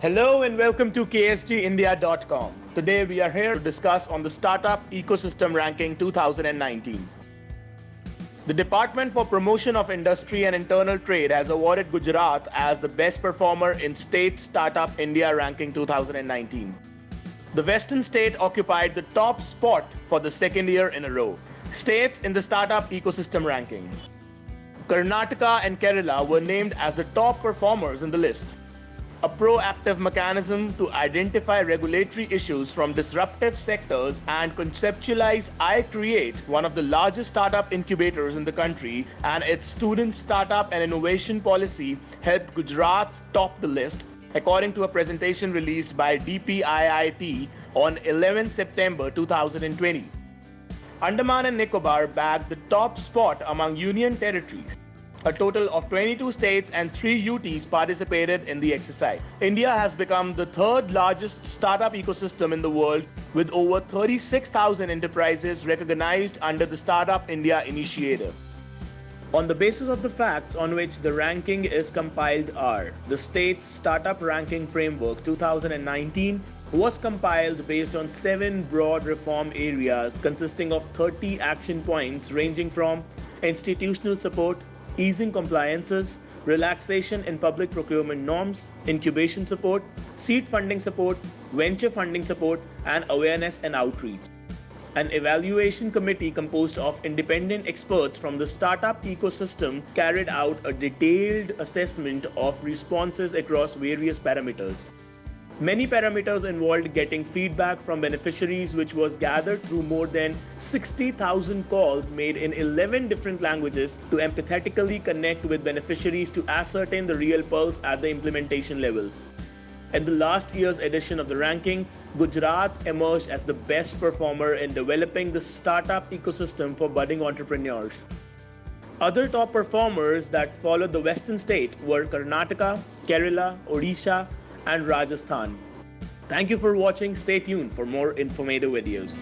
Hello and welcome to ksgindia.com. Today we are here to discuss on the Startup Ecosystem Ranking 2019. The Department for Promotion of Industry and Internal Trade has awarded Gujarat as the best performer in State Startup India Ranking 2019. The Western state occupied the top spot for the second year in a row. States in the Startup Ecosystem Ranking. Karnataka and Kerala were named as the top performers in the list. A proactive mechanism to identify regulatory issues from disruptive sectors and conceptualize iCreate, one of the largest startup incubators in the country, and its student startup and innovation policy helped Gujarat top the list, according to a presentation released by DPIIT on 11 September 2020. Andaman and Nicobar bagged the top spot among union territories. A total of 22 states and 3 UTs participated in the exercise. India has become the third largest startup ecosystem in the world, with over 36,000 enterprises recognized under the Startup India initiative. On the basis of the facts on which the ranking is compiled are: the state's Startup Ranking Framework 2019 was compiled based on 7 broad reform areas consisting of 30 action points ranging from institutional support, easing compliances, relaxation in public procurement norms, incubation support, seed funding support, venture funding support, and awareness and outreach. An evaluation committee composed of independent experts from the startup ecosystem carried out a detailed assessment of responses across various parameters. Many parameters involved getting feedback from beneficiaries, which was gathered through more than 60,000 calls made in 11 different languages to empathetically connect with beneficiaries to ascertain the real pulse at the implementation levels. At the last year's edition of the ranking, Gujarat emerged as the best performer in developing the startup ecosystem for budding entrepreneurs. Other top performers that followed the Western state were Karnataka, Kerala, Odisha, and Rajasthan. Thank you for watching. Stay tuned for more informative videos.